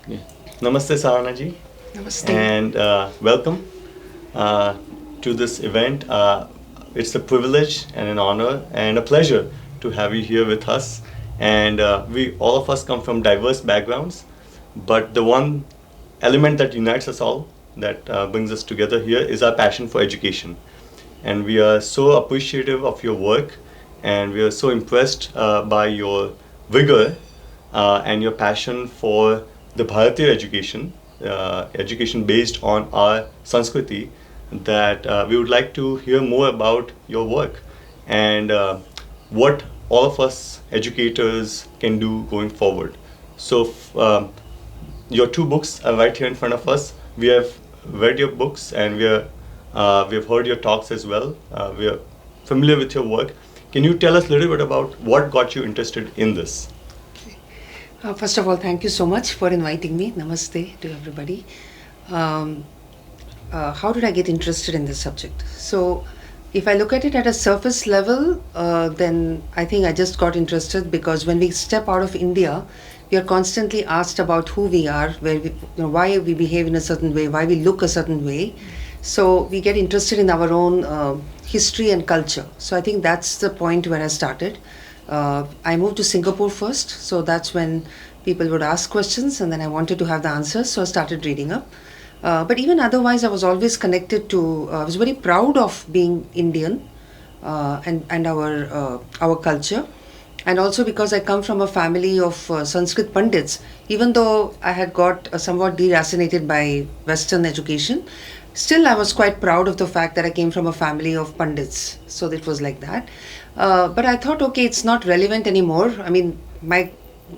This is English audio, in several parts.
Yeah. Namaste, Sahana ji, Namaste. and welcome to this event. It's a privilege and an honor and a pleasure to have you here with us. And we all of us come from diverse backgrounds, but the one element that unites us all, that brings us together here, is our passion for education. And we are so appreciative of your work, and we are so impressed by your vigor and your passion for the Bharatiya education, education based on our Sanskriti, that we would like to hear more about your work and what all of us educators can do going forward. So, your two books are right here in front of us. We have read your books, and we have heard your talks as well. We are familiar with your work. Can you tell us a little bit about what got you interested in this? First of all, thank you so much for inviting me. Namaste to everybody. Um, how did I get interested in this subject? So, if I look at it at a surface level, then I think I just got interested because when we step out of India, we are constantly asked about who we are, where we, why we behave in a certain way, why we look a certain way. So we get interested in our own history and culture. So I think that's the point where I started. I moved to Singapore first, so that's when people would ask questions, and then I wanted to have the answers, so I started reading up. But even otherwise, I was always connected to. I was very proud of being Indian and our culture, and also because I come from a family of Sanskrit Pandits. Even though I had got somewhat deracinated by Western education, still I was quite proud of the fact that I came from a family of Pandits. So it was like that. But I thought, okay, it's not relevant anymore. I mean, my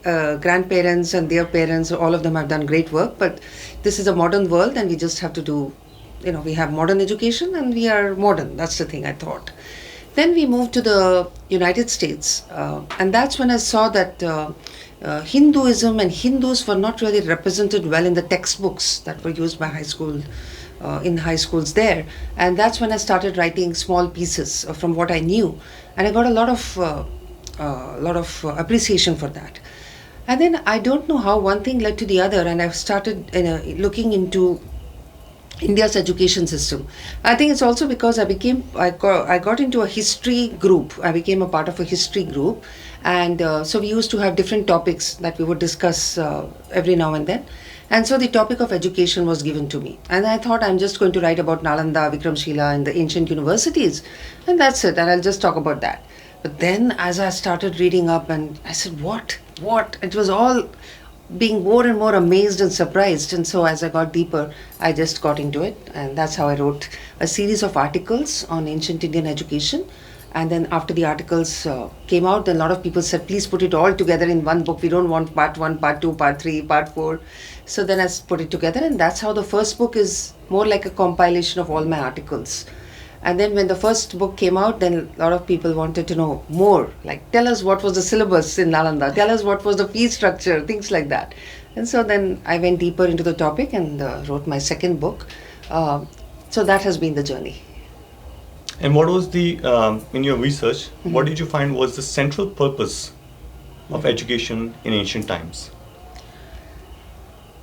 grandparents and their parents, all of them have done great work, but this is a modern world and we just have to do, we have modern education and we are modern. That's the thing I thought. Then we moved to the United States, and that's when I saw that Hinduism and Hindus were not really represented well in the textbooks that were used by in high schools there. And that's when I started writing small pieces from what I knew, and I got a lot of appreciation for that. And then I don't know how one thing led to the other, and I've started looking into India's education system. I think it's also because I got into a history group. I became a part of a history group, and so we used to have different topics that we would discuss every now and then. And so the topic of education was given to me, and I thought I'm just going to write about Nalanda, Vikramshila, and the ancient universities, and that's it. And I'll just talk about that. But then, as I started reading up, and I said, "What? What?" It was all being more and more amazed and surprised. And so as I got deeper, I just got into it. And that's how I wrote a series of articles on ancient Indian education. And then after the articles came out, then a lot of people said, please put it all together in one book. We don't want part one, part two, part three, part four. So then I put it together. And that's how the first book is more like a compilation of all my articles. And then when the first book came out, then a lot of people wanted to know more. Like, tell us what was the syllabus in Nalanda. Tell us what was the fee structure, things like that. And so then I went deeper into the topic and wrote my second book. So that has been the journey. And what was in your research, what did you find was the central purpose of education in ancient times?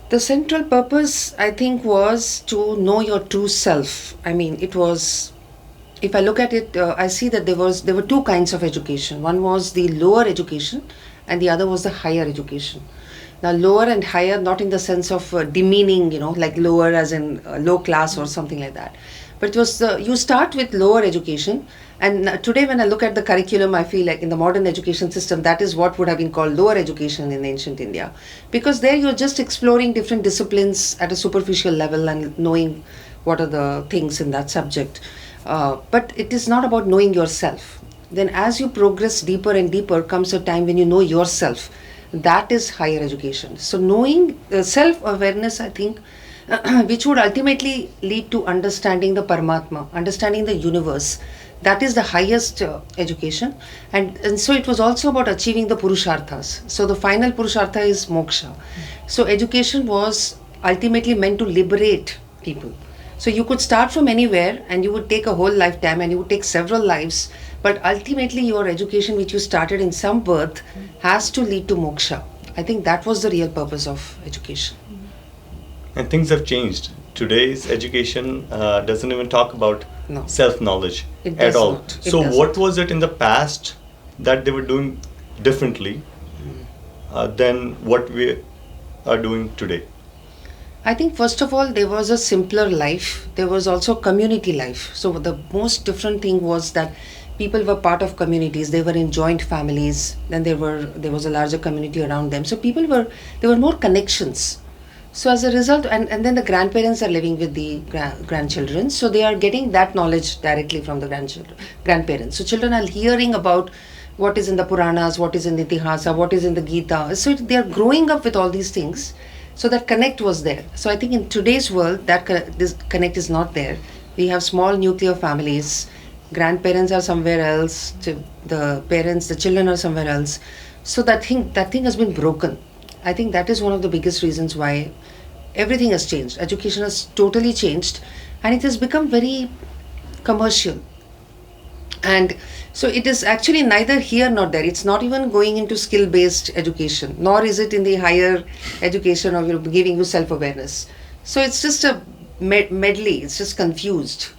The central purpose, I think, was to know your true self. I mean, it was, if I look at it, I see that there were two kinds of education. One was the lower education, and the other was the higher education. Now, lower and higher, not in the sense of demeaning, like lower as in low class or something like that. But it was you start with lower education, and today when I look at the curriculum, I feel like in the modern education system, that is what would have been called lower education in ancient India, because there you're just exploring different disciplines at a superficial level and knowing what are the things in that subject. But it is not about knowing yourself. Then as you progress deeper and deeper comes a time when you know yourself. That is higher education. So knowing self-awareness, I think, which would ultimately lead to understanding the Paramatma, understanding the universe. That is the highest education. And so it was also about achieving the Purusharthas. So the final Purushartha is moksha. So education was ultimately meant to liberate people. So you could start from anywhere and you would take a whole lifetime and you would take several lives, but ultimately your education which you started in some birth has to lead to moksha. I think that was the real purpose of education. And things have changed. Today's education doesn't even talk about No. self-knowledge It at does all. not. It So does what not. was it in the past that they were doing differently than what we are doing today? I think first of all there was a simpler life. There was also community life. So the most different thing was that people were part of communities. They were in joint families. Then there was a larger community around them. So there were more connections. So as a result, and then the grandparents are living with the grandchildren. So they are getting that knowledge directly from the grandparents. So children are hearing about what is in the Puranas, what is in the Itihasa, what is in the Gita. So they are growing up with all these things. So that connect was there. So I think in today's world, this connect is not there. We have small nuclear families. Grandparents are somewhere else. The children are somewhere else. So that thing has been broken. I think that is one of the biggest reasons why everything has changed. Education has totally changed, and it has become very commercial. And so it is actually neither here nor there. It's not even going into skill based education, nor is it in the higher education of giving you self awareness. So it's just a medley, it's just confused.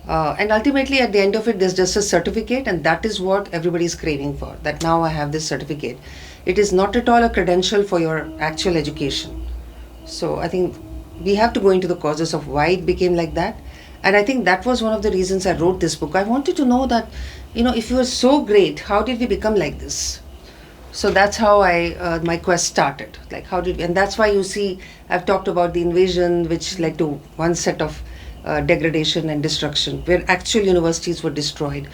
And ultimately, at the end of it, there's just a certificate, and that is what everybody is craving for. That now I have this certificate. It is not at all a credential for your actual education. So I think we have to go into the causes of why it became like that. And I think that was one of the reasons I wrote this book. I wanted to know that, if you were so great, how did we become like this? So that's how my quest started. Like, and that's why you see, I've talked about the invasion, which led to one set of degradation and destruction, where actual universities were destroyed.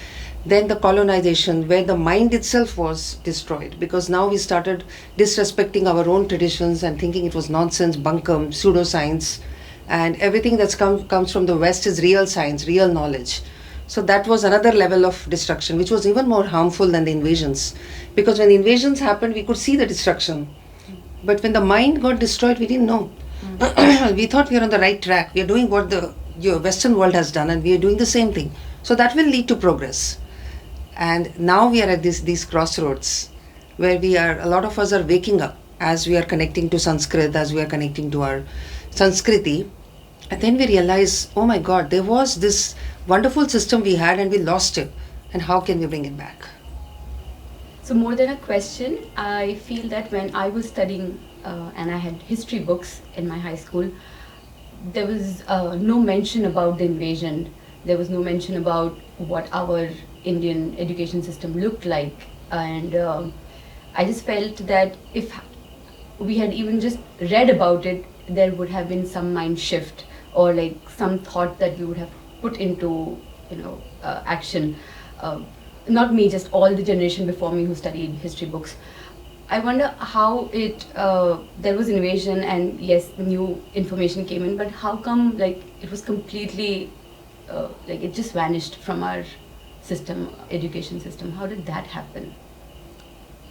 Then the colonization, where the mind itself was destroyed, because now we started disrespecting our own traditions and thinking it was nonsense, bunkum, pseudoscience, and everything that's comes from the West is real science, real knowledge. So that was another level of destruction, which was even more harmful than the invasions. Because when the invasions happened, we could see the destruction. But when the mind got destroyed, we didn't know. We thought we were on the right track. We are doing what the Western world has done, and we are doing the same thing. So that will lead to progress. And now we are at these crossroads where a lot of us are waking up as we are connecting to Sanskrit, as we are connecting to our Sanskriti. And then we realize, oh my God, there was this wonderful system we had and we lost it. And how can we bring it back? So more than a question, I feel that when I was studying and I had history books in my high school, there was no mention about the invasion. There was no mention about what our Indian education system looked like. And I just felt that if we had even just read about it, there would have been some mind shift or like some thought that we would have put into action. Not me, just all the generation before me who studied history books. I wonder how there was invasion and yes, new information came in, but how come it was completely it just vanished from our system, education system? How did that happen?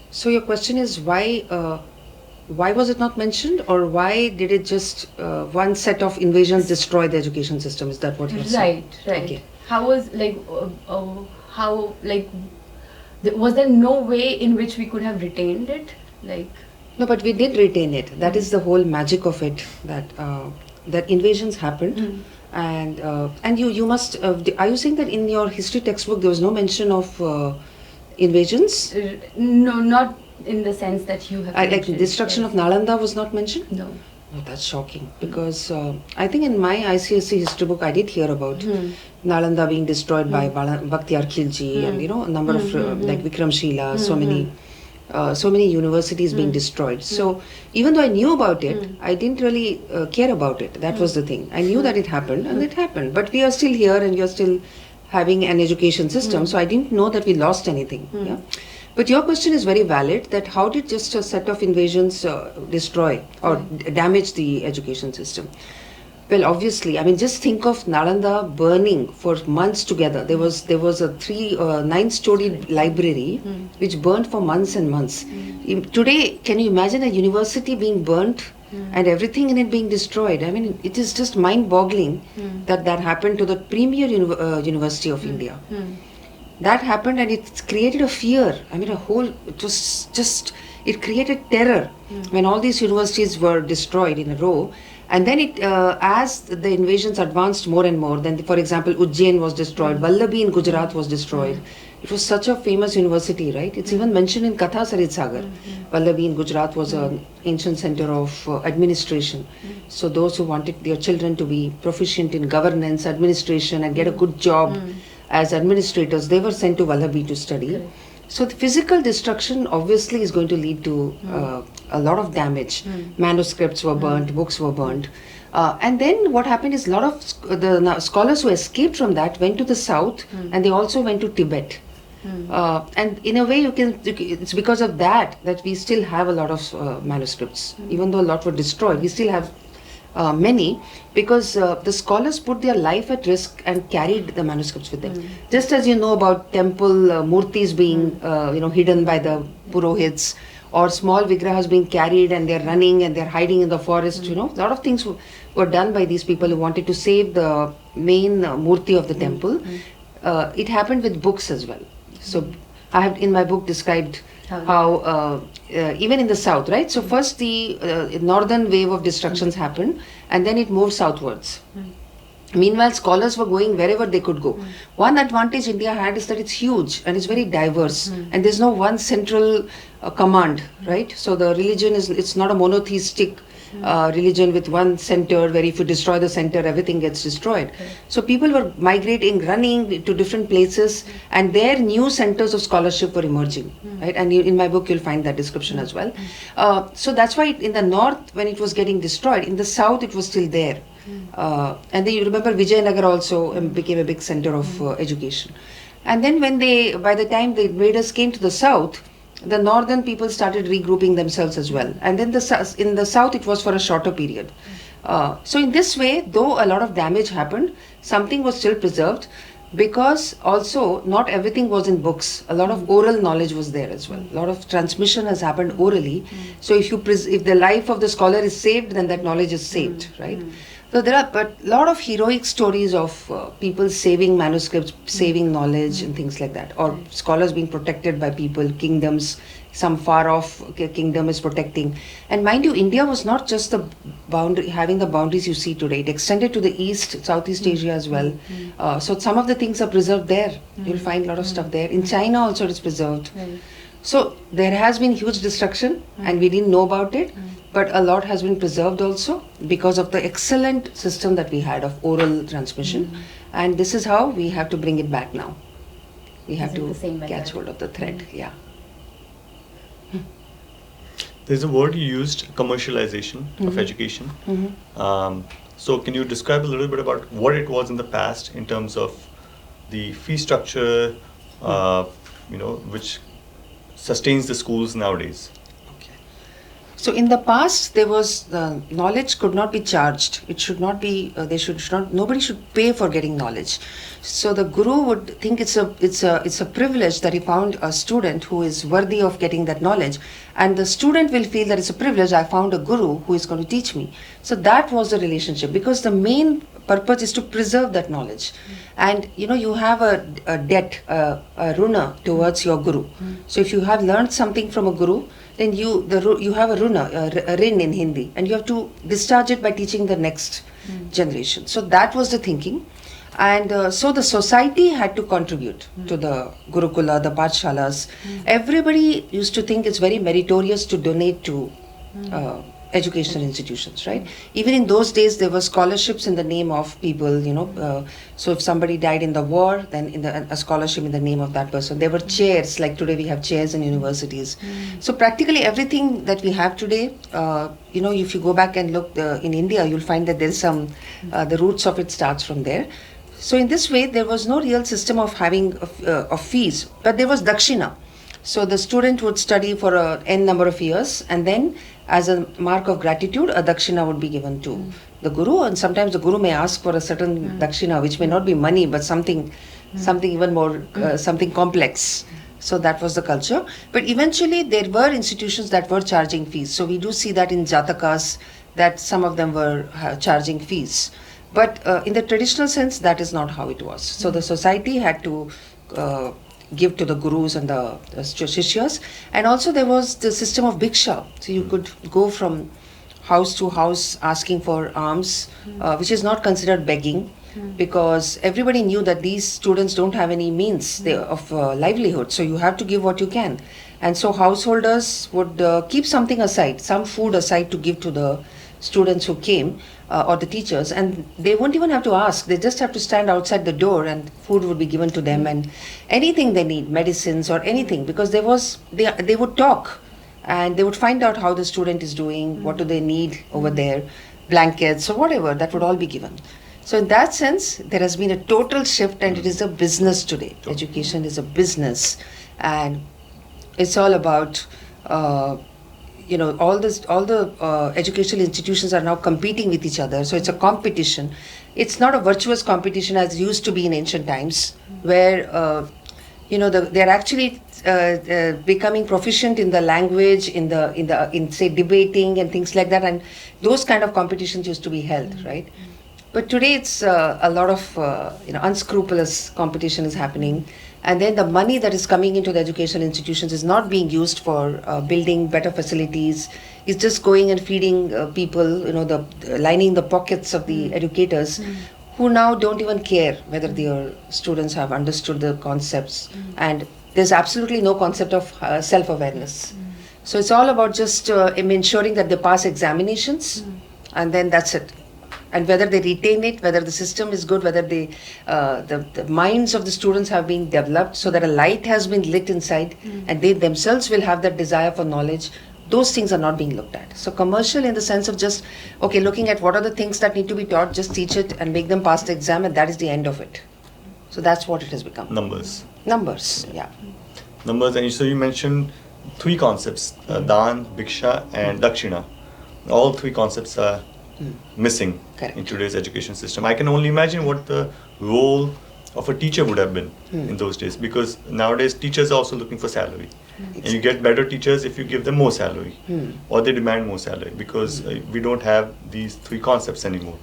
So your question is why was it not mentioned, or why did it just one set of invasions destroy the education system? Is that what you're saying? Right. Okay. How was was there no way in which we could have retained it? No, but we did retain it. That is the whole magic of it. That invasions happened, and you must. Are you saying that in your history textbook there was no mention of invasions? No, not in the sense that you have. Like the destruction of Nalanda was not mentioned? No. Oh, that's shocking, because I think in my ICSE history book I did hear about Nalanda being destroyed by Bakhtiyar Khilji and a number of like Vikramshila, so many universities being destroyed. So even though I knew about it, I didn't really care about it. That was the thing. I knew that it happened, and it happened. But we are still here and we are still having an education system, so I didn't know that we lost anything. Yeah? But your question is very valid, that how did just a set of invasions destroy or damage the education system? Well, obviously, I mean, just think of Nalanda burning for months together. There was a 9-story library which burned for months and months. Today, can you imagine a university being burnt and everything in it being destroyed? I mean, it is just mind-boggling that happened to the premier university of India. That happened, and it created a fear. I mean, it created terror when all these universities were destroyed in a row. And then as the invasions advanced more and more, then for example, Ujjain was destroyed, Vallabhi in Gujarat was destroyed. It was such a famous university, right? It's even mentioned in Katha Sarit Sagar. Vallabhi in Gujarat was an ancient center of administration. So those who wanted their children to be proficient in governance, administration, and get a good job as administrators, they were sent to Vallabhi to study. Correct. So the physical destruction obviously is going to lead to a lot of damage. Manuscripts were burnt, books were burnt. And then what happened is a lot of the scholars who escaped from that went to the south, and they also went to Tibet. And in a way, it's because of that we still have a lot of manuscripts. Even though a lot were destroyed, we still have many, because the scholars put their life at risk and carried the manuscripts with them. Just as you know about temple murtis being hidden by the purohits, or small vigrahas being carried and they're running and they're hiding in the forest. A lot of things were done by these people who wanted to save the main murti of the temple. It happened with books as well. So I have in my book described how even in the south, right? So first the northern wave of destructions happened, and then it moved southwards. Meanwhile, scholars were going wherever they could go. One advantage India had is that it's huge and it's very diverse, and there's no one central command, right? So the religion it's not a monotheistic religion with one center where if you destroy the center, everything gets destroyed. So people were migrating, running to different places, and their new centers of scholarship were emerging, right? And in my book, you'll find that description as well. So that's why in the north, when it was getting destroyed, in the south, it was still there. And then you remember Vijayanagar also became a big center of education. And then by the time the invaders came to the south, the northern people started regrouping themselves as well. And then in the south, it was for a shorter period. So in this way, though a lot of damage happened, something was still preserved, because also not everything was in books. A lot of oral knowledge was there as well. A lot of transmission has happened orally. So if the life of the scholar is saved, then that knowledge is saved, right? So there are a lot of heroic stories of people saving manuscripts, saving knowledge and things like that, or scholars being protected by people, kingdoms, some far off kingdom is protecting. And mind you, India was not just the boundary, having the boundaries you see today. It extended to the east, Southeast Asia as well. So some of the things are preserved there. You'll find a lot of stuff there. In China also it is preserved. So there has been huge destruction and we didn't know about it. But a lot has been preserved also because of the excellent system that we had of oral transmission. And this is how we have to bring it back now. We have to catch hold of the thread. Yeah. There's a word you used, commercialization of education. So can you describe a little bit about what it was in the past in terms of the fee structure, which sustains the schools nowadays? So in the past, there was knowledge could not be charged. It should not be. Nobody should pay for getting knowledge. So the guru would think it's a privilege that he found a student who is worthy of getting that knowledge, and the student will feel that it's a privilege. I found a guru who is going to teach me. So that was the relationship, because the main purpose is to preserve that knowledge. And you have a debt, a runa towards your guru. So if you have learned something from a guru, then you have a runa, a rin in Hindi, and you have to discharge it by teaching the next generation. So that was the thinking. And so the society had to contribute to the Gurukula, the Pathshalas. Everybody used to think it's very meritorious to donate to educational institutions, right? Even in those days, there were scholarships in the name of people, so if somebody died in the war, then a scholarship in the name of that person. There were chairs, like today we have chairs in universities. So practically everything that we have today, if you go back and look in India, you'll find that there's the roots of it starts from there. So in this way, there was no real system of having of fees, but there was dakshina. So the student would study for n number of years, and then as a mark of gratitude, a dakshina would be given to the guru. And sometimes the guru may ask for a certain dakshina, which may not be money, but something even more, something complex. So that was the culture. But eventually there were institutions that were charging fees. So we do see that in Jatakas, that some of them were charging fees. But in the traditional sense, that is not how it was. So the society had to give to the gurus and the shishyas. And also there was the system of bhiksha. So you could go from house to house asking for alms, which is not considered begging, because everybody knew that these students don't have any means of livelihood. So you have to give what you can. And so householders would keep something aside, some food aside to give to the students who came or the teachers, and they won't even have to ask. They just have to stand outside the door and food would be given to them, and anything they need, medicines or anything, because they would talk and they would find out how the student is doing, what do they need over there, blankets or whatever, that would all be given. So in that sense, there has been a total shift, and it is a business today. Education is a business, and it's all about all the educational institutions are now competing with each other. So it's a competition. It's not a virtuous competition as it used to be in ancient times, where they're actually becoming proficient in the language, in say debating and things like that, and those kind of competitions used to be held, right? But today it's a lot of unscrupulous competition is happening, and then the money that is coming into the educational institutions is not being used for building better facilities. It's just going and feeding people, lining the pockets of the educators, who now don't even care whether their students have understood the concepts, and there's absolutely no concept of self-awareness. So it's all about just ensuring that they pass examinations, and then that's it. And whether they retain it, whether the system is good, whether the minds of the students have been developed so that a light has been lit inside, and they themselves will have that desire for knowledge, those things are not being looked at. So commercial in the sense of just, looking at what are the things that need to be taught, just teach it and make them pass the exam, and that is the end of it. So that's what it has become. Numbers, yeah. Numbers, and so you mentioned three concepts, Dan, Bhiksha and Dakshina. All three concepts are missing Correct. in today's education system. I can only imagine what the role of a teacher would have been in those days, because nowadays teachers are also looking for salary. And you get better teachers if you give them more salary, or they demand more salary, because we don't have these three concepts anymore.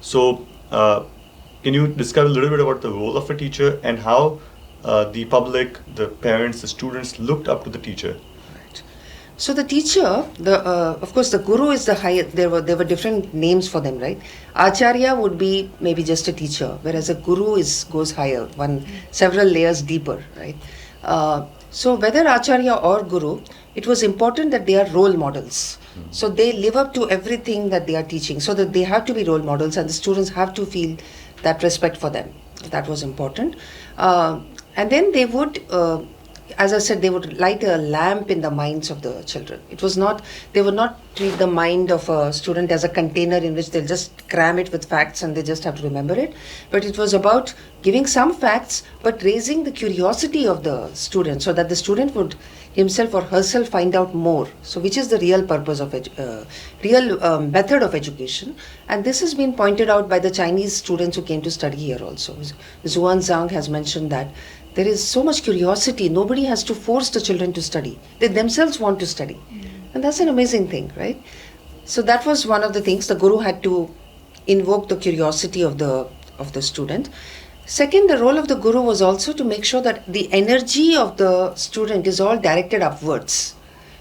So can you describe a little bit about the role of a teacher and how the public, the parents, the students looked up to the teacher? So the teacher, of course, the guru is the highest. There were different names for them, right? Acharya would be maybe just a teacher, whereas a guru goes higher, several layers deeper, right? So whether Acharya or guru, it was important that they are role models. So they live up to everything that they are teaching, so that they have to be role models, and the students have to feel that respect for them. That was important. And then they would, as I said, they would light a lamp in the minds of the children. They would not treat the mind of a student as a container in which they'll just cram it with facts and they just have to remember it. But it was about giving some facts, but raising the curiosity of the student, so that the student would himself or herself find out more. So which is the real purpose of method of education. And this has been pointed out by the Chinese students who came to study here also. Zhuan Zhang has mentioned that there is so much curiosity. Nobody has to force the children to study. They themselves want to study. And that's an amazing thing, right? So that was one of the things. The guru had to invoke the curiosity of the student. Second, the role of the guru was also to make sure that the energy of the student is all directed upwards.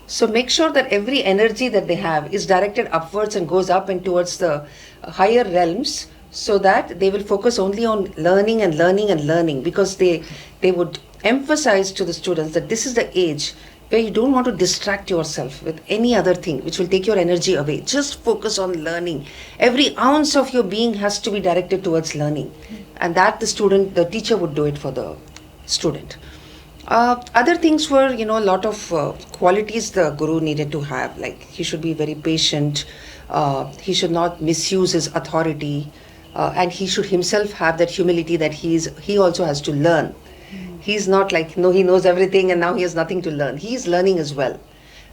So make sure that every energy that they have is directed upwards and goes up and towards the higher realms, so that they will focus only on learning and learning and learning, because they would emphasize to the students that this is the age where you don't want to distract yourself with any other thing which will take your energy away. Just focus on learning. Every ounce of your being has to be directed towards learning, and that the teacher would do it for the student. Other things were, a lot of qualities the guru needed to have, like he should be very patient, he should not misuse his authority, and he should himself have that humility that he also has to learn. He's not like, he knows everything and now he has nothing to learn. He's learning as well.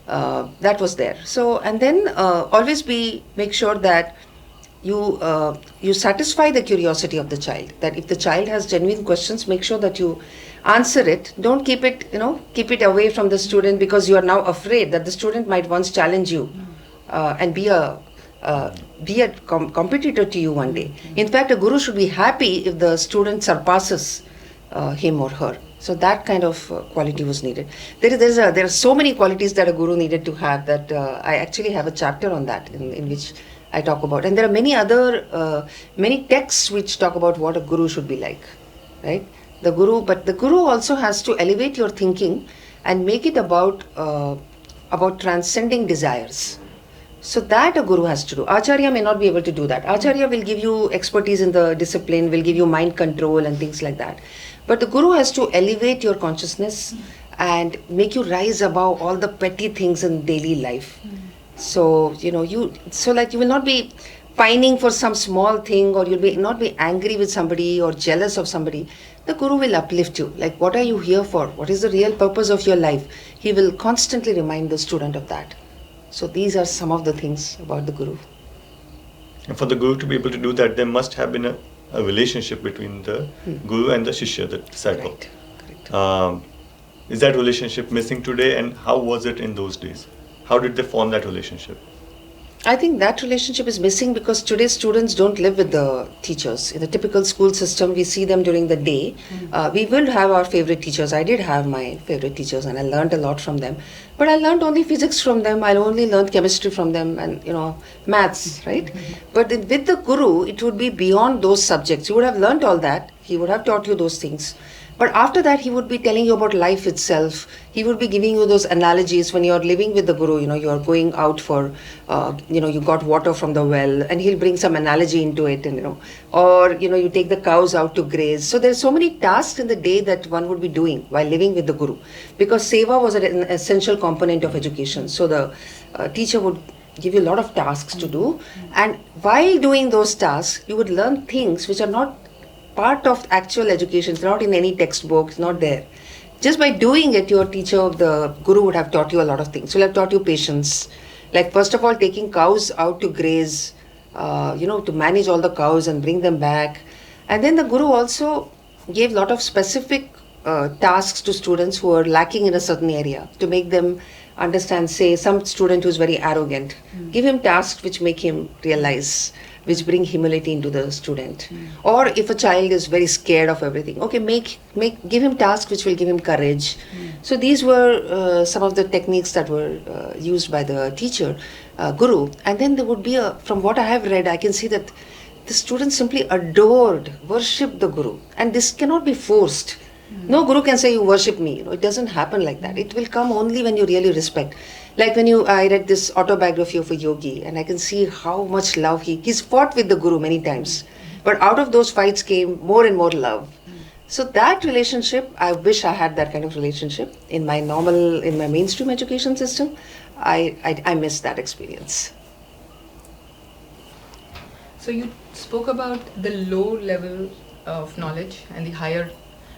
That was there. So, and then always make sure that you satisfy the curiosity of the child. That if the child has genuine questions, make sure that you answer it. Don't keep it away from the student, because you are now afraid that the student might once challenge you and be a competitor to you one day. In fact, a guru should be happy if the student surpasses him or her. So that kind of quality was needed. There are so many qualities that a guru needed to have that I actually have a chapter on that in which I talk about. And there are many other, many texts which talk about what a guru should be like, right? But the guru also has to elevate your thinking and make it about transcending desires. So that a guru has to do. Acharya may not be able to do that. Acharya will give you expertise in the discipline, will give you mind control and things like that. But the guru has to elevate your consciousness and make you rise above all the petty things in daily life. So, like you will not be pining for some small thing, or not be angry with somebody or jealous of somebody. The guru will uplift you. Like, what are you here for? What is the real purpose of your life? He will constantly remind the student of that. So these are some of the things about the guru. And for the guru to be able to do that, there must have been a relationship between the guru and the shishya, the disciple. Correct. Is that relationship missing today, and how was it in those days? How did they form that relationship? I think that relationship is missing because today's students don't live with the teachers. In the typical school system, we see them during the day. We will have our favorite teachers. I did have my favorite teachers and I learned a lot from them. But I learned only physics from them. I only learned chemistry from them and, maths, right? But with the guru, it would be beyond those subjects. You would have learned all that. He would have taught you those things. But after that, he would be telling you about life itself. He would be giving you those analogies when you're living with the guru, you're going out for, you got water from the well, and he'll bring some analogy into it, and, or, you take the cows out to graze. So there's so many tasks in the day that one would be doing while living with the guru, because seva was an essential component of education. So the teacher would give you a lot of tasks to do. And while doing those tasks, you would learn things which are not part of actual education. It's not in any textbook, it's not there. Just by doing it, your teacher, the guru, would have taught you a lot of things. So he'll have taught you patience. Like, first of all, taking cows out to graze, to manage all the cows and bring them back. And then the guru also gave a lot of specific tasks to students who are lacking in a certain area to make them understand. Say, some student who's very arrogant, give him tasks which make him realize, which bring humility into the student. Or if a child is very scared of everything, okay, give him tasks which will give him courage. So these were some of the techniques that were used by the teacher, guru. And then there would be from what I have read, I can see that the students simply worshipped the guru. And this cannot be forced. No guru can say, you worship me. It doesn't happen like that. It will come only when you really respect. Like I read this autobiography of a yogi, and I can see how much love he's fought with the guru many times. But out of those fights came more and more love. So that relationship, I wish I had that kind of relationship in my mainstream education system. I miss that experience. So you spoke about the low level of knowledge and the higher.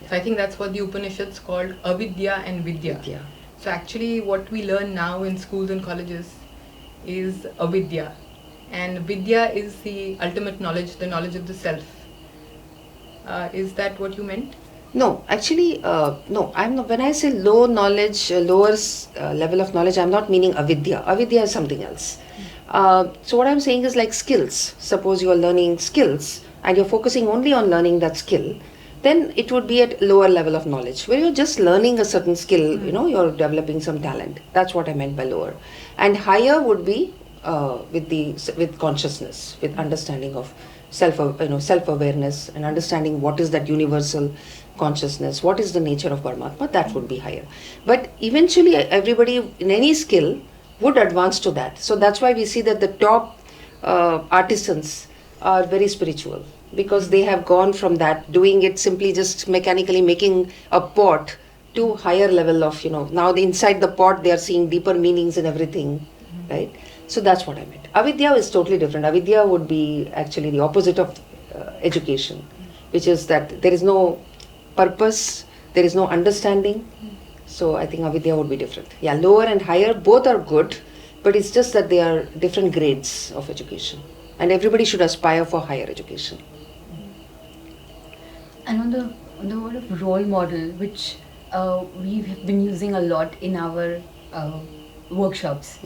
So I think that's what the Upanishads called avidya and vidya. So actually what we learn now in schools and colleges is avidya. And vidya is the ultimate knowledge, the knowledge of the self. Is that what you meant? No, actually, no. I'm not, when I say low knowledge, lower level of knowledge, I'm not meaning avidya. Avidya is something else. So what I'm saying is like skills. Suppose you are learning skills and you're focusing only on learning that skill, then it would be at lower level of knowledge. Where you're just learning a certain skill, you're developing some talent. That's what I meant by lower. And higher would be with consciousness, with understanding of self-awareness and understanding what is that universal consciousness, what is the nature of Paramatma. That would be higher. But eventually everybody in any skill would advance to that. So that's why we see that the top artisans are very spiritual, because they have gone from that, doing it simply just mechanically making a pot, to higher level of, now inside the pot they are seeing deeper meanings in everything, right? So that's what I meant. Avidya is totally different. Avidya would be actually the opposite of education, which is that there is no purpose, there is no understanding. So I think avidya would be different. Yeah, lower and higher, both are good, but it's just that they are different grades of education. And everybody should aspire for higher education. And on the word of role model, which we have been using a lot in our workshops.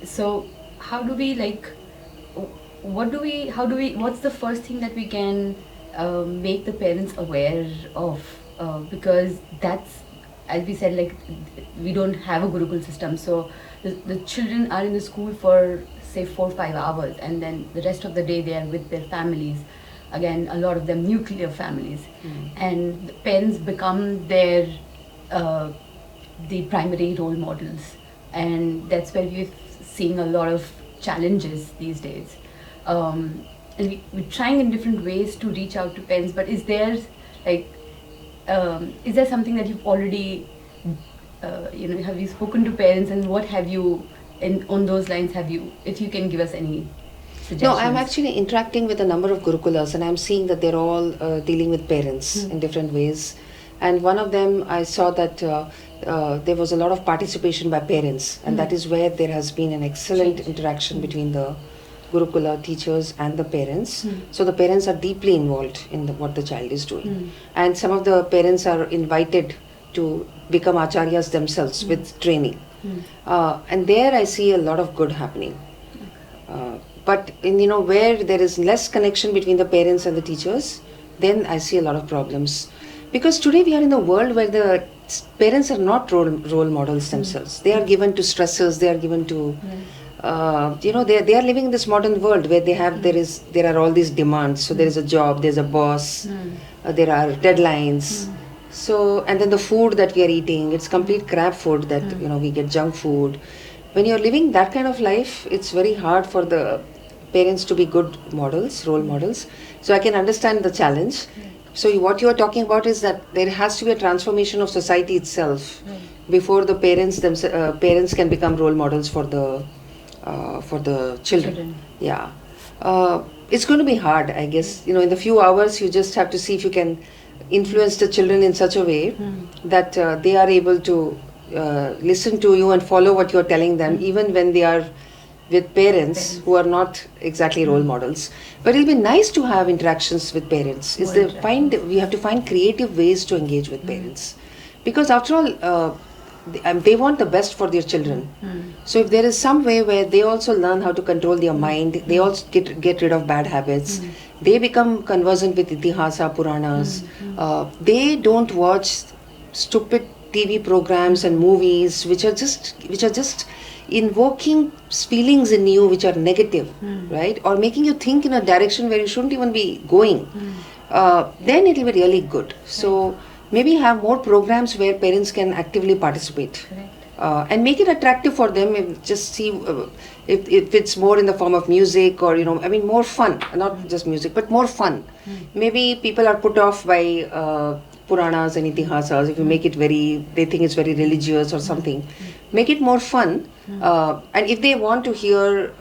So how do we what's the first thing that we can make the parents aware of because that's, as we said, like we don't have a Gurukul system, so the children are in the school for say 4-5 hours, and then the rest of the day they are with their families. Again, a lot of them nuclear families, and the parents become their the primary role models, and that's where we're seeing a lot of challenges these days. And we're trying in different ways to reach out to parents, but is there like is there something that you've already have you spoken to parents, and what have you on those lines, have you, if you can give us any suggestions? No, I'm actually interacting with a number of Gurukulas, and I'm seeing that they're all dealing with parents in different ways. And one of them, I saw that there was a lot of participation by parents, and that is where there has been an excellent interaction between the Gurukula teachers and the parents. So the parents are deeply involved in what the child is doing. And some of the parents are invited to become acharyas themselves with training. And there I see a lot of good happening. But in where there is less connection between the parents and the teachers, then I see a lot of problems. Because today we are in a world where the parents are not role models themselves. They are given to stressors, they are given to they are living in this modern world where there are all these demands. So there is a job, there's a boss, there are deadlines. So, and then the food that we are eating, it's complete crap food that we get, junk food. When you're living that kind of life, it's very hard for the parents to be good models, role models. So I can understand the challenge. So what you are talking about is that there has to be a transformation of society itself before the parents can become role models for the children. Yeah, it's going to be hard, I guess. In the few hours, you just have to see if you can influence the children in such a way that they are able to listen to you and follow what you are telling them, even when they are with parents who are not exactly role models. But it'll be nice to have interactions with parents. We have to find creative ways to engage with parents, because after all, they want the best for their children. So if there is some way where they also learn how to control their mind, they also get rid of bad habits, they become conversant with itihasa, Puranas, they don't watch stupid TV programs and movies which are just invoking feelings in you which are negative, right? Or making you think in a direction where you shouldn't even be going. Then it will be really good. So maybe have more programs where parents can actively participate. And make it attractive for them. Just see if it's more in the form of music, or more fun, not just music, but more fun. Maybe people are put off by Puranas and Itihasas. If you make it they think it's very religious or something. Make it more fun. And if they want to hear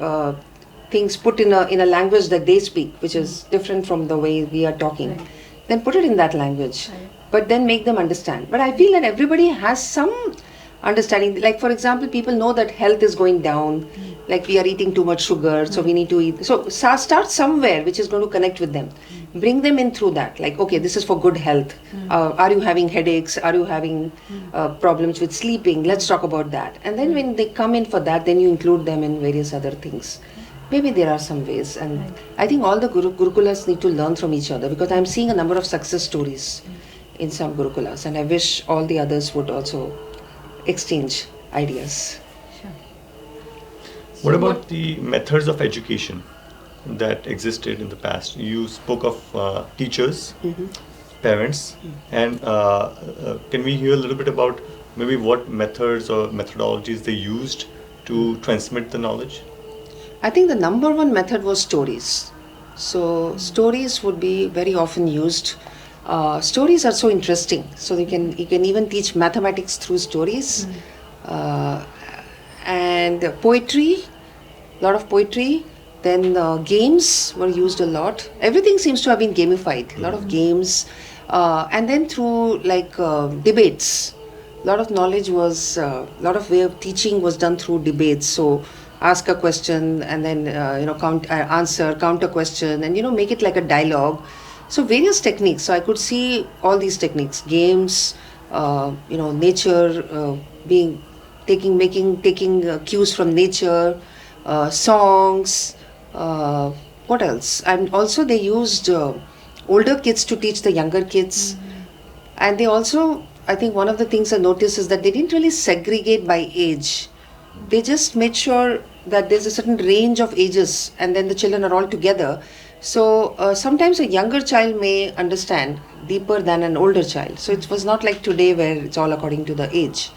things put in a language that they speak, which is different from the way we are talking, then put it in that language. But then make them understand. But I feel that everybody has some understanding. Like, for example, people know that health is going down. Like, we are eating too much sugar, so we need to eat. So start somewhere which is going to connect with them. Bring them in through that. Like, okay, this is for good health. Are you having headaches? Are you having problems with sleeping? Let's talk about that. And then when they come in for that, then you include them in various other things. Maybe there are some ways. And I think all the Gurukulas need to learn from each other, because I'm seeing a number of success stories in some Gurukulas, and I wish all the others would also exchange ideas. What about the methods of education that existed in the past? You spoke of teachers, parents, and can we hear a little bit about maybe what methods or methodologies they used to transmit the knowledge? I think the number one method was stories. So stories would be very often used. Stories are so interesting. So you can even teach mathematics through stories, and poetry, a lot of poetry. Then games were used a lot. Everything seems to have been gamified. A lot of games, and then through debates. A lot of knowledge was, a lot of way of teaching was done through debates. So ask a question and then answer, counter question, and make it like a dialogue. So various techniques. So I could see all these techniques: games, nature, taking cues from nature, songs. What else? And also they used older kids to teach the younger kids. And they also, I think one of the things I noticed is that they didn't really segregate by age. They just made sure that there's a certain range of ages and then the children are all together. So sometimes a younger child may understand deeper than an older child. So it was not like today where it's all according to the age.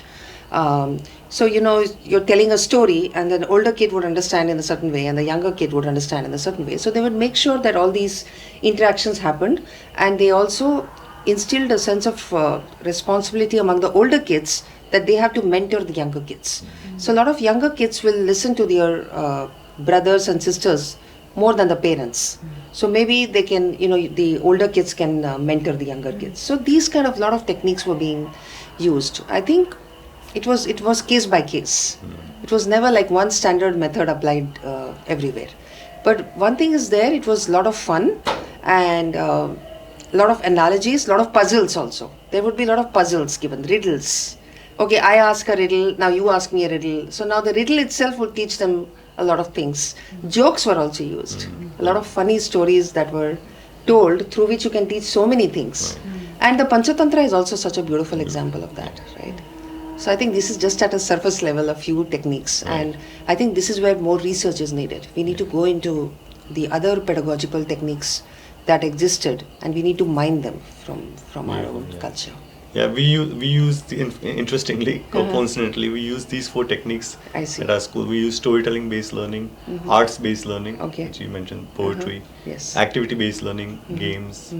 So you're telling a story and an older kid would understand in a certain way and the younger kid would understand in a certain way. So they would make sure that all these interactions happened, and they also instilled a sense of responsibility among the older kids that they have to mentor the younger kids. So a lot of younger kids will listen to their brothers and sisters more than the parents. So maybe they can, the older kids can mentor the younger kids. So these kind of lot of techniques were being used. I think it was case by case. It was never like one standard method applied everywhere. But one thing is there, it was a lot of fun and a lot of analogies, a lot of puzzles also. There would be a lot of puzzles given, riddles. Okay, I ask a riddle, now you ask me a riddle. So now the riddle itself would teach them a lot of things. Jokes were also used. A lot of funny stories that were told through which you can teach so many things. And the Panchatantra is also such a beautiful example of that, right? So I think this is just at a surface level, a few techniques. And I think this is where more research is needed. We need to go into the other pedagogical techniques that existed and we need to mine them from our own culture. Yeah, we use interestingly, coincidentally, we use these 4 techniques at our school. We use storytelling-based learning, arts-based learning, which you mentioned, poetry, Yes. activity-based learning, games,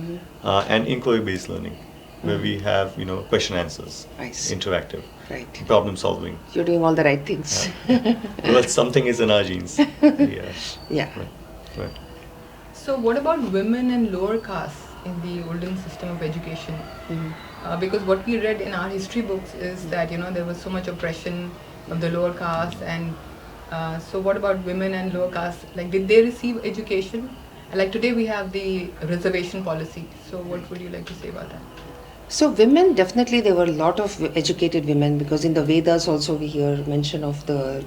and inquiry-based learning, where we have question answers, I see. interactive, Right. problem solving. You're doing all the right things. Well, something is in our genes. Yeah. Yeah. Right. So what about women and lower castes in the olden system of education? Because what we read in our history books is that there was so much oppression of the lower caste, and so what about women and lower caste? Like, did they receive education? Like today we have the reservation policy. So what would you like to say about that? So women, definitely there were a lot of educated women, because in the Vedas also we hear mention of the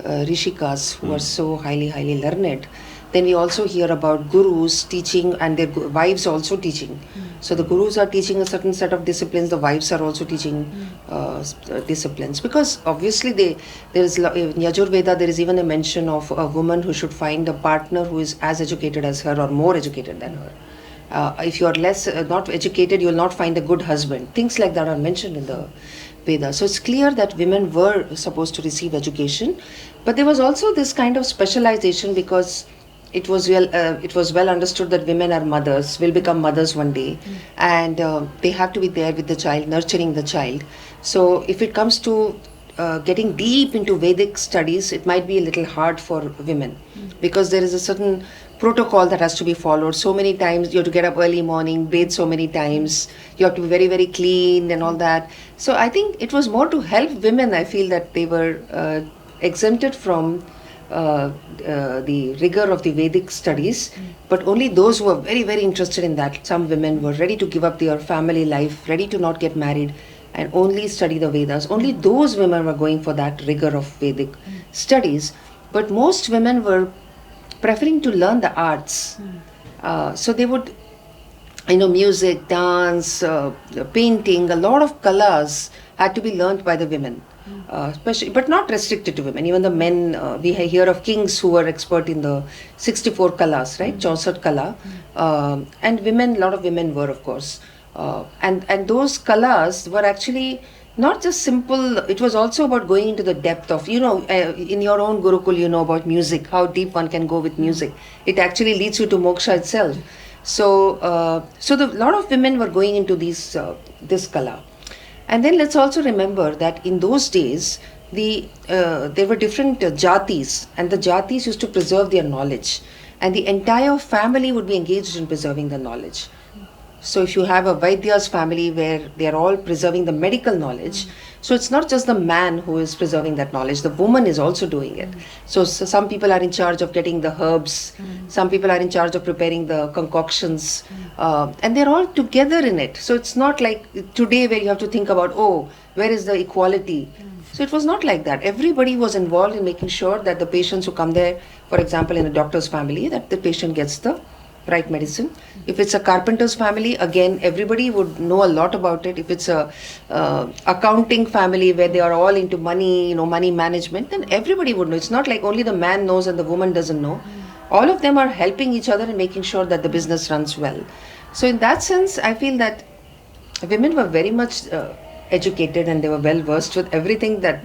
Rishikas who are so highly learned. Then we also hear about gurus teaching and their wives also teaching. So the gurus are teaching a certain set of disciplines, the wives are also teaching disciplines. Because obviously in Yajurveda there is even a mention of a woman who should find a partner who is as educated as her or more educated than her. If you are less not educated, you will not find a good husband. Things like that are mentioned in the Vedas. So it's clear that women were supposed to receive education, but there was also this kind of specialization, because it was well understood that women are mothers, will become mothers one day, and they have to be there with the child, nurturing the child. So if it comes to getting deep into Vedic studies, it might be a little hard for women, because there is a certain protocol that has to be followed. So many times you have to get up early morning, bathe so many times, you have to be very, very clean and all that. So I think it was more to help women. I feel that they were exempted from the rigor of the Vedic studies, but only those who were very, very interested in that. Some women were ready to give up their family life, ready to not get married and only study the Vedas. Only those women were going for that rigor of Vedic studies, but most women were preferring to learn the arts. So they would, music, dance, painting, a lot of kalas had to be learnt by the women. Especially, but not restricted to women. Even the men, we hear of kings who were expert in the 64 kalas, right? Chausat kala. And women, a lot of women were, of course. And those kalas were actually not just simple. It was also about going into the depth of, in your own Gurukul, you know about music, how deep one can go with music. It actually leads you to moksha itself. So a lot of women were going into this kala. And then let's also remember that in those days, there were different jatis, and the jatis used to preserve their knowledge, and the entire family would be engaged in preserving the knowledge. So if you have a Vaidya's family where they are all preserving the medical knowledge, so it's not just the man who is preserving that knowledge, the woman is also doing it. So some people are in charge of getting the herbs, some people are in charge of preparing the concoctions, and they're all together in it. So it's not like today where you have to think about, where is the equality? So it was not like that. Everybody was involved in making sure that the patients who come there, for example, in a doctor's family, that the patient gets the right medicine. If it's a carpenter's family, again, everybody would know a lot about it. If it's a accounting family where they are all into money, money management, then everybody would know. It's not like only the man knows and the woman doesn't know. All of them are helping each other and making sure that the business runs well. So in that sense, I feel that women were very much educated and they were well versed with everything that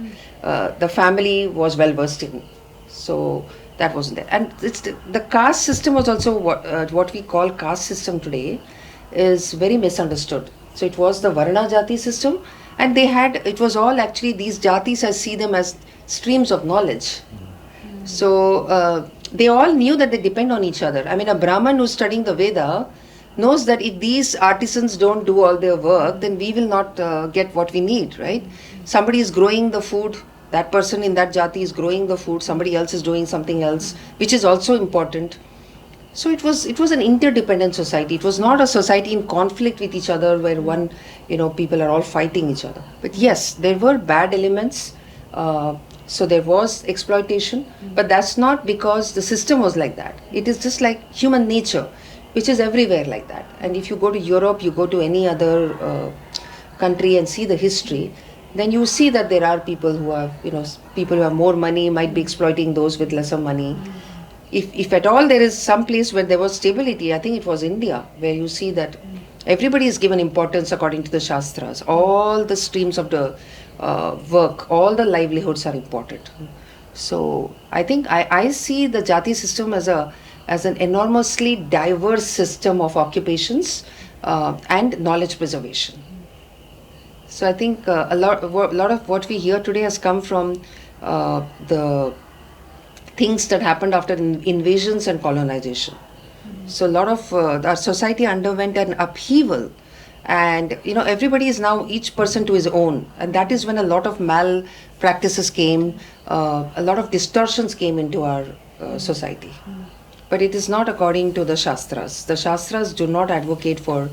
the family was well versed in. So that wasn't there. And the caste system was also what we call caste system today is very misunderstood. So it was the Varna Jati system, and it was all actually these Jatis, I see them as streams of knowledge. So they all knew that they depend on each other. I mean, a Brahman who's studying the Veda knows that if these artisans don't do all their work, then we will not get what we need, right? Somebody is growing the food, that person in that jati is growing the food, somebody else is doing something else, which is also important. So it was an interdependent society. It was not a society in conflict with each other where people are all fighting each other. But yes, there were bad elements. So there was exploitation, but that's not because the system was like that. It is just like human nature, which is everywhere like that. And if you go to Europe, you go to any other country and see the history, then you see that there are people who have more money might be exploiting those with lesser money. If at all there is some place where there was stability, I think it was India, where you see that everybody is given importance according to the Shastras. All the streams of the work, all the livelihoods are important. So I think I see the Jati system as an enormously diverse system of occupations and knowledge preservation. So I think a lot of what we hear today has come from the things that happened after invasions and colonization. So a lot of our society underwent an upheaval, and everybody is now each person to his own, and that is when a lot of malpractices came, a lot of distortions came into our society. But it is not according to the Shastras. The Shastras do not advocate for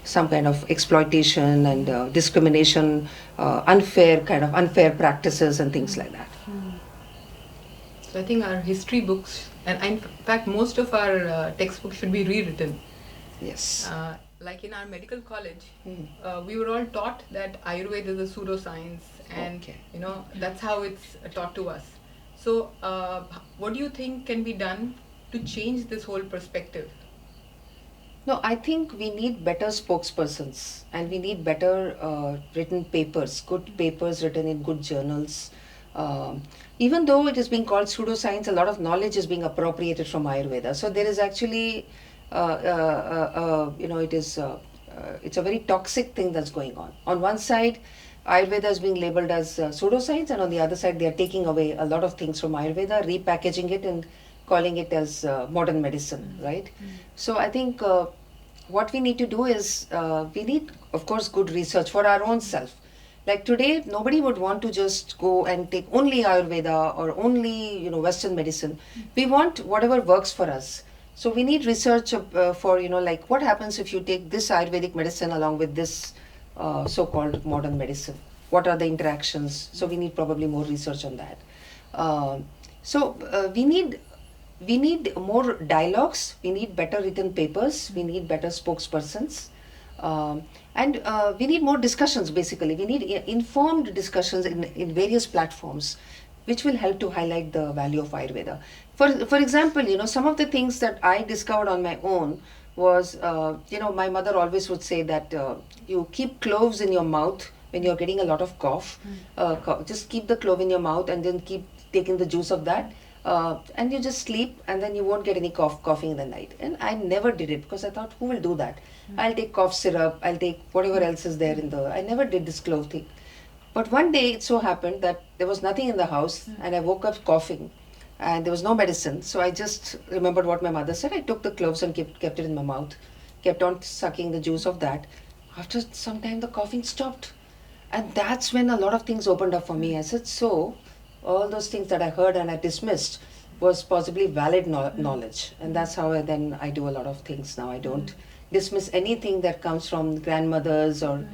some kind of exploitation and discrimination, unfair practices and things like that. So I think our history books, and in fact most of our textbooks should be rewritten. Yes. Like in our medical college, we were all taught that Ayurveda is a pseudoscience, and that's how it's taught to us. So what do you think can be done to change this whole perspective? No, I think we need better spokespersons, and we need better written papers, good papers written in good journals. Even though it is being called pseudoscience, a lot of knowledge is being appropriated from Ayurveda. So there is actually, it's a very toxic thing that's going on. On one side, Ayurveda is being labeled as pseudoscience, and on the other side, they are taking away a lot of things from Ayurveda, repackaging it and calling it as modern medicine, right? So I think what we need to do is, we need, of course, good research for our own self. Like today, nobody would want to just go and take only Ayurveda or only, Western medicine. We want whatever works for us. So we need research for, like what happens if you take this Ayurvedic medicine along with this so-called modern medicine? What are the interactions? So we need probably more research on that. We need more dialogues, we need better written papers, we need better spokespersons, and we need more discussions basically. We need informed discussions in various platforms which will help to highlight the value of Ayurveda. For example, some of the things that I discovered on my own was, my mother always would say that you keep cloves in your mouth when you're getting a lot of cough. Just keep the clove in your mouth and then keep taking the juice of that. And you just sleep, and then you won't get any coughing in the night. And I never did it because I thought, who will do that? I'll take cough syrup, I'll take whatever else is there I never did this clove thing. But one day it so happened that there was nothing in the house, and I woke up coughing and there was no medicine. So I just remembered what my mother said. I took the cloves and kept it in my mouth, kept on sucking the juice of that. After some time the coughing stopped, and that's when a lot of things opened up for me. I said, so all those things that I heard and I dismissed was possibly valid knowledge. And that's how I do a lot of things now. I don't dismiss anything that comes from grandmothers or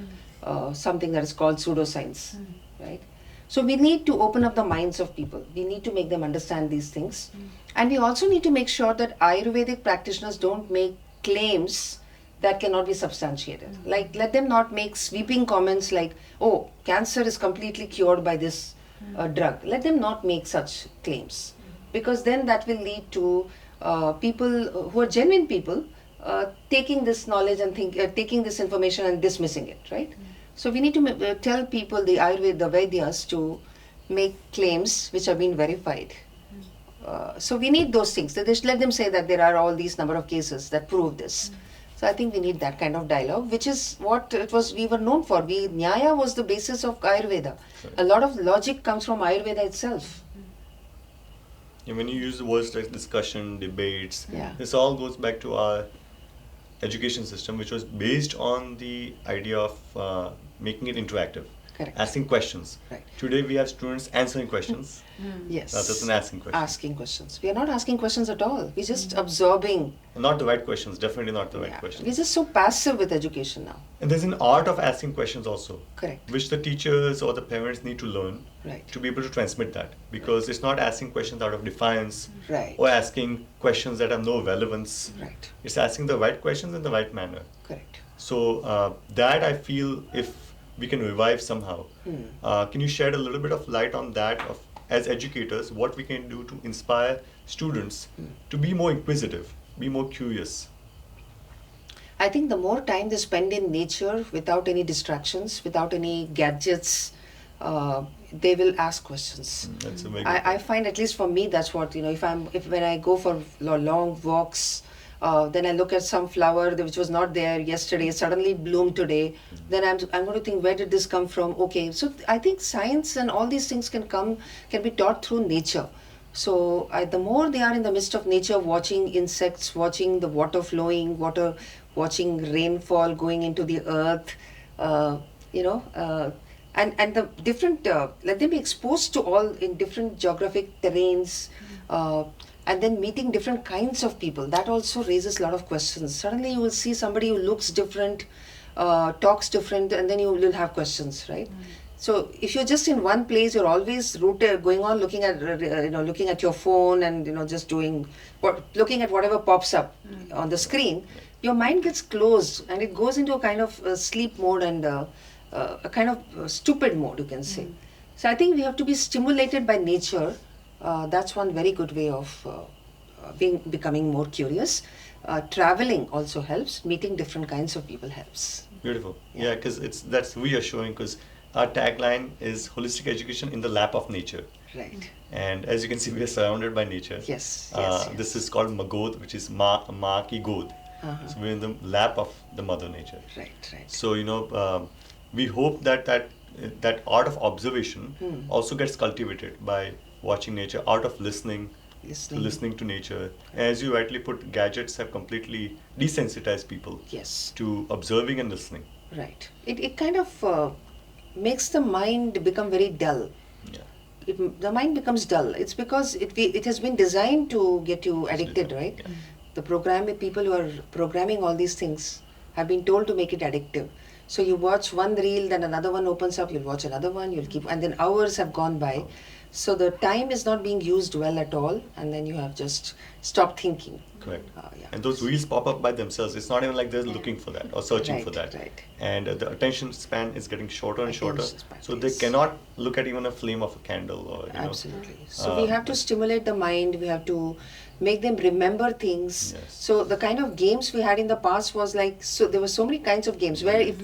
something that is called pseudoscience, right? So we need to open up the minds of people. We need to make them understand these things. And we also need to make sure that Ayurvedic practitioners don't make claims that cannot be substantiated. Like, let them not make sweeping comments like, oh, cancer is completely cured by this drug. Let them not make such claims. Because then that will lead to people who are genuine people taking this knowledge and taking this information and dismissing it, right? So we need to tell people, the Ayurveda, the Vaidyas, to make claims which have been verified. So we need those things. They should let them say that there are all these number of cases that prove this. So I think we need that kind of dialogue, which is what we were known for. Nyaya was the basis of Ayurveda. Right. A lot of logic comes from Ayurveda itself. And when you use the words like discussion, debates, Yeah. this all goes back to our education system, which was based on the idea of making it interactive. Correct. Asking questions. Right. Today we have students answering questions Yes. rather than asking questions. Asking questions. We are not asking questions at all. We're just absorbing. Not the right questions, definitely not the right Yeah. questions. We're just so passive with education now. And there's an art of asking questions also, Correct. which the teachers or the parents need to learn Right. to be able to transmit that. Because it's not asking questions out of defiance Right. or asking questions that have no relevance. Right. It's asking the right questions in the right manner. Correct. So that I feel if we can revive somehow. Can you shed a little bit of light on that, of as educators, what we can do to inspire students to be more inquisitive, be more curious? I think the more time they spend in nature without any distractions, without any gadgets, they will ask questions. That's a very good I point. find, at least for me, that's what, if when I go for long walks, then I look at some flower which was not there yesterday, suddenly bloomed today, then I'm going to think, where did this come from? Okay, so I think science and all these things can be taught through nature. So the more they are in the midst of nature, watching insects, watching the water flowing, watching rainfall going into the earth, and the different, let them be exposed to all in different geographic terrains, and then meeting different kinds of people. That also raises a lot of questions. Suddenly you will see somebody who looks different, talks different, and then you will have questions, right? So if you're just in one place, you're always rooted, going on looking at your phone and just looking at whatever pops up on the screen. Your mind gets closed and it goes into a kind of sleep mode and a kind of stupid mode, you can say. So I think we have to be stimulated by nature. That's one very good way of becoming more curious. Traveling also helps. Meeting different kinds of people helps. Beautiful. Yeah, because that's reassuring, because our tagline is holistic education in the lap of nature. Right. And as you can see, we are surrounded by nature. Yes. This is called Magod, which is Ma ki God. Uh-huh. So we're in the lap of the mother nature. Right. So we hope that art of observation also gets cultivated by watching nature, art of listening to nature. As you rightly put, gadgets have completely desensitized people Yes. to observing and listening. Right. It kind of makes the mind become very dull. Yeah. The mind becomes dull. It's because it has been designed to get you addicted, right? Yeah. The people who are programming all these things have been told to make it addictive. So you watch one reel, then another one opens up, you'll watch another one, and then hours have gone by. So the time is not being used well at all, and then you have just stopped thinking. Correct. Yeah. And those reels pop up by themselves. It's not even like they're looking for that or searching for that. Right. And the attention span is getting shorter and shorter. Attention span, So yes. they cannot look at even a flame of a candle or Absolutely. So we have to stimulate the mind. We have to make them remember things. Yes. So the kind of games we had in the past was like, so there were so many kinds of games where if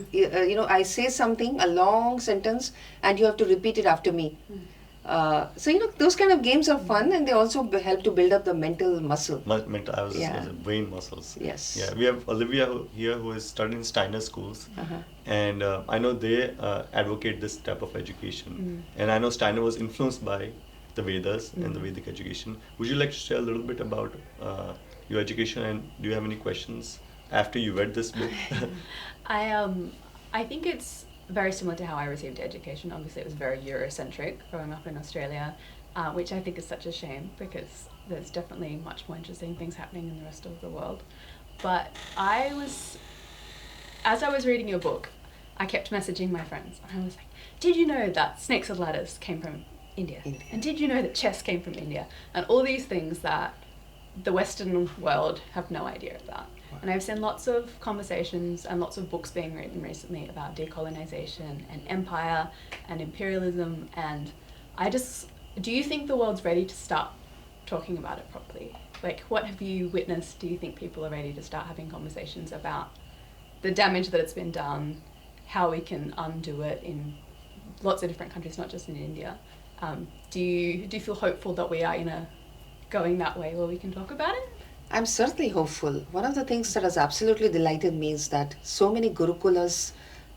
I say something, a long sentence, and you have to repeat it after me. So those kind of games are fun, and they also help to build up the mental muscle. Brain muscles. Yes. Yeah, we have Olivia here who is studying in Steiner schools, and I know they advocate this type of education. And I know Steiner was influenced by the Vedas and the Vedic education. Would you like to share a little bit about your education, and do you have any questions after you read this book? I think it's very similar to how I received education. Obviously, it was very Eurocentric growing up in Australia, which I think is such a shame because there's definitely much more interesting things happening in the rest of the world. But as I was reading your book, I kept messaging my friends. I was like, did you know that snakes and ladders came from India? And did you know that chess came from India? And all these things that the Western world have no idea about. And I've seen lots of conversations and lots of books being written recently about decolonization and empire and imperialism. And do you think the world's ready to start talking about it properly? Like, what have you witnessed? Do you think people are ready to start having conversations about the damage that it's been done, how we can undo it in lots of different countries, not just in India? Do you feel hopeful that we are going that way where we can talk about it? I'm certainly hopeful. One of the things that has absolutely delighted me is that so many gurukulas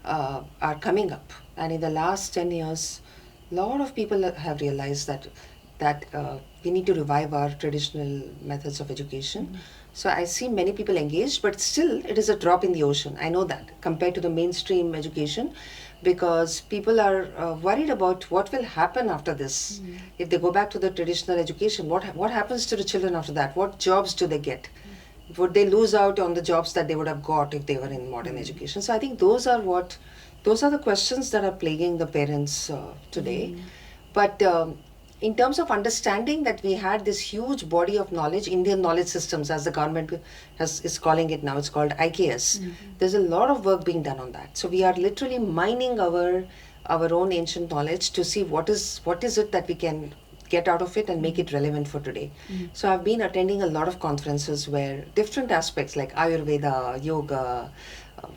are coming up, and in the last 10 years, a lot of people have realized that we need to revive our traditional methods of education. Mm-hmm. So I see many people engaged, but still it is a drop in the ocean. I know that compared to the mainstream education, because people are worried about what will happen after this. Mm-hmm. If they go back to the traditional education, what happens to the children after that? What jobs do they get? Mm-hmm. Would they lose out on the jobs that they would have got if they were in modern education? So I think those are the questions that are plaguing the parents today. Mm-hmm. But in terms of understanding that we had this huge body of knowledge, Indian knowledge systems, as the government is calling it now, it's called IKS. Mm-hmm. There's a lot of work being done on that. So we are literally mining our own ancient knowledge to see what is it that we can get out of it and make it relevant for today. Mm-hmm. So I've been attending a lot of conferences where different aspects like Ayurveda, yoga,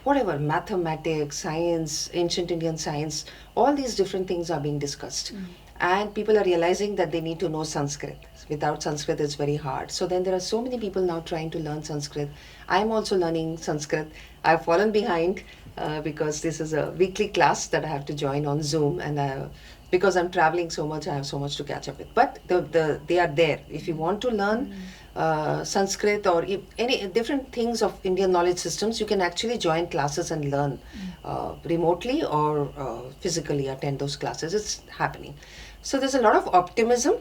whatever, mathematics, science, ancient Indian science, all these different things are being discussed. Mm-hmm. And people are realizing that they need to know Sanskrit. Without Sanskrit, it's very hard. So then there are so many people now trying to learn Sanskrit. I'm also learning Sanskrit. I've fallen behind because this is a weekly class that I have to join on Zoom. And because I'm traveling so much, I have so much to catch up with. But they are there. If you want to learn Sanskrit or any different things of Indian knowledge systems, you can actually join classes and learn remotely or physically attend those classes. It's happening. So there's a lot of optimism,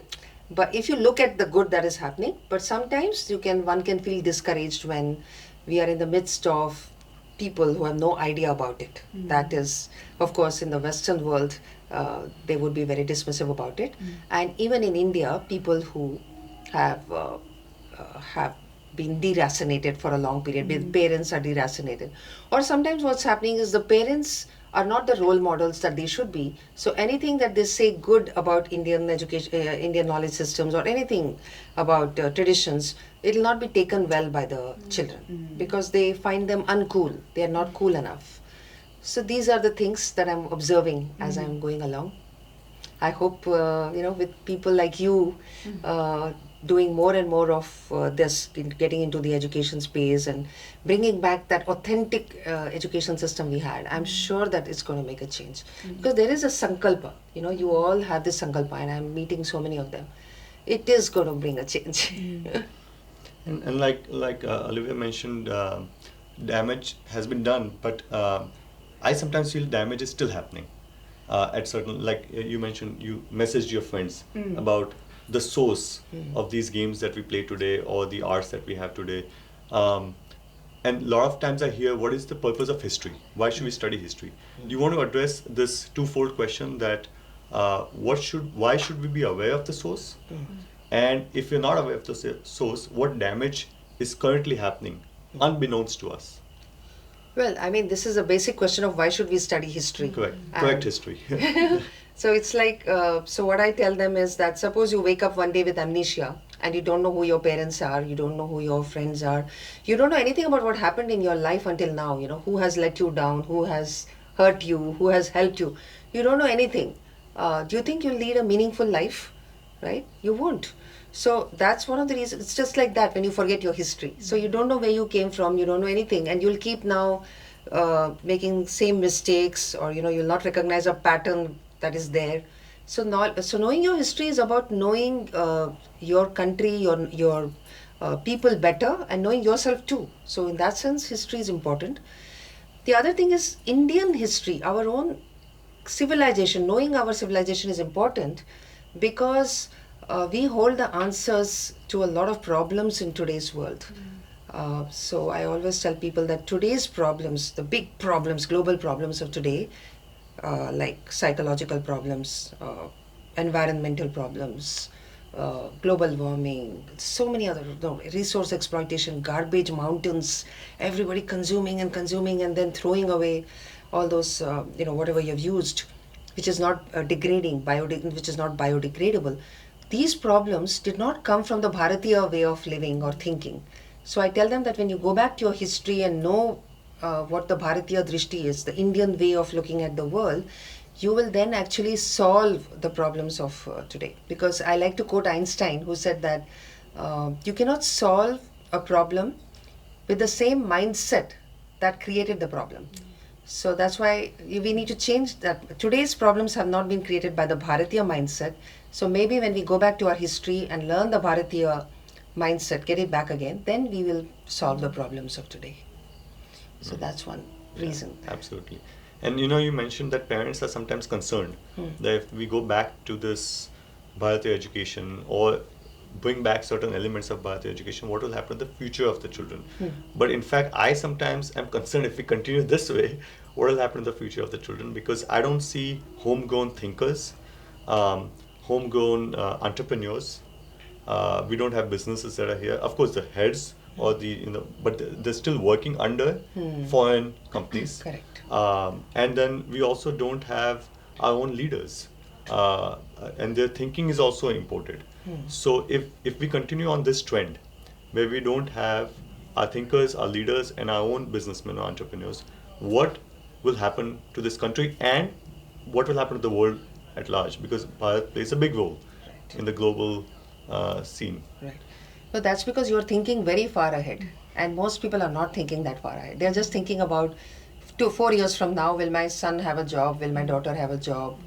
but if you look at the good that is happening, but sometimes one can feel discouraged when we are in the midst of people who have no idea about it. Mm. That is, of course, in the Western world, they would be very dismissive about it. Mm. And even in India, people who have been deracinated for a long period, parents are deracinated. Or sometimes what's happening is the parents are not the role models that they should be. So anything that they say good about Indian education, Indian knowledge systems, or anything about traditions, it will not be taken well by the children because they find them uncool. They are not cool enough. So these are the things that I'm observing as I'm going along. I hope with people like you doing more and more of this, getting into the education space and bringing back that authentic education system we had, I'm sure that it's going to make a change. Because there is a sankalpa, you all have this sankalpa, and I'm meeting so many of them. It is going to bring a change. And like Olivia mentioned, damage has been done, but I sometimes feel damage is still happening at certain, like you mentioned, you messaged your friends about the source of these games that we play today or the arts that we have today. And a lot of times I hear, what is the purpose of history? Why should we study history? Do you want to address this twofold question that why should we be aware of the source? And if you're not aware of the source, what damage is currently happening unbeknownst to us? Well, I mean, this is a basic question of why should we study history? Correct history. So it's like, so what I tell them is that suppose you wake up one day with amnesia and you don't know who your parents are, you don't know who your friends are, you don't know anything about what happened in your life until now, who has let you down, who has hurt you, who has helped you. You don't know anything. Do you think you'll lead a meaningful life? Right? You won't. So that's one of the reasons. It's just like that when you forget your history. So you don't know where you came from, you don't know anything, and you'll keep now making same mistakes, or you'll not recognize a pattern that is there. So knowing your history is about knowing your country, your people better, and knowing yourself too. So in that sense, history is important. The other thing is Indian history, our own civilization. Knowing our civilization is important because we hold the answers to a lot of problems in today's world. So I always tell people that today's problems, the big problems, global problems of today, like psychological problems, environmental problems, global warming, so many other, resource exploitation, garbage mountains, everybody consuming and then throwing away all those, whatever you've used, which is not which is not biodegradable. These problems did not come from the Bharatiya way of living or thinking. So I tell them that when you go back to your history and know what the Bharatiya Drishti is, the Indian way of looking at the world, you will then actually solve the problems of today. Because I like to quote Einstein, who said that you cannot solve a problem with the same mindset that created the problem. So that's why we need to change that. Today's problems have not been created by the Bharatiya mindset. So maybe when we go back to our history and learn the Bharatiya mindset, get it back again, then we will solve the problems of today. So that's one reason. Yeah, absolutely. And you mentioned that parents are sometimes concerned that if we go back to this Bharatiya education or bring back certain elements of Bharatiya education, what will happen to the future of the children? But in fact, I sometimes am concerned if we continue this way, what will happen to the future of the children? Because I don't see homegrown thinkers, homegrown entrepreneurs. We don't have businesses that are here. Of course, the heads or but they're still working under foreign companies. Correct. And then we also don't have our own leaders. And their thinking is also imported. So if we continue on this trend, where we don't have our thinkers, our leaders, and our own businessmen or entrepreneurs, what will happen to this country and what will happen to the world at large? Because Bharat plays a big role in the global scene. Right. So that's because you're thinking very far ahead, and most people are not thinking that far ahead. They're just thinking about 4 years from now, will my son have a job? Will my daughter have a job?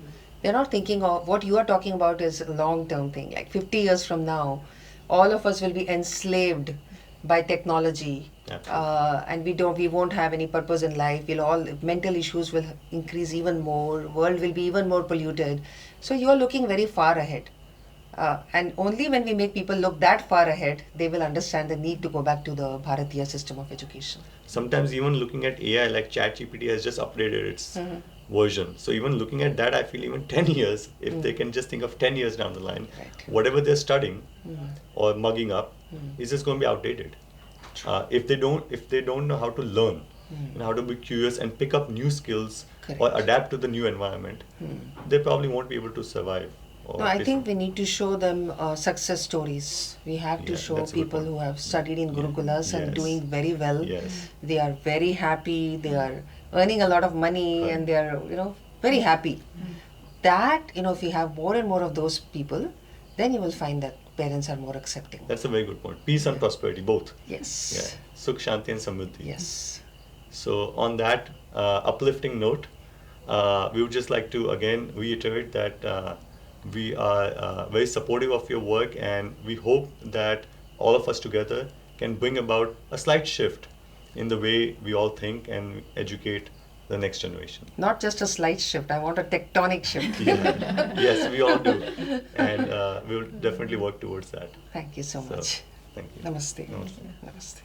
They're not thinking of what you are talking about is a long-term thing. Like 50 years from now, all of us will be enslaved by technology, and we won't have any purpose in life. Mental issues will increase even more. World will be even more polluted. So you're looking very far ahead. And only when we make people look that far ahead, they will understand the need to go back to the Bharatiya system of education. Sometimes even looking at AI, like ChatGPT has just upgraded its version. So even looking at that, I feel even 10 years, if they can just think of 10 years down the line, whatever they're studying or mugging up is just going to be outdated. If they don't know how to learn and how to be curious and pick up new skills or adapt to the new environment, they probably won't be able to survive. No, I think we need to show them success stories. We have to show people who have studied in Gurukulas and doing very well. They are very happy. They are earning a lot of money and they are, very happy. That, if you have more and more of those people, then you will find that parents are more accepting. That's a very good point. Peace and prosperity, both. Yes. Yeah. Sukh, Shanti and Samriddhi. Yes. So on that uplifting note, we would just like to again reiterate that we are very supportive of your work, and we hope that all of us together can bring about a slight shift in the way we all think and educate the next generation. Not just a slight shift, I want a tectonic shift. Yes, we all do. And we will definitely work towards that. Thank you so much. Thank you. Namaste. Namaste. Namaste.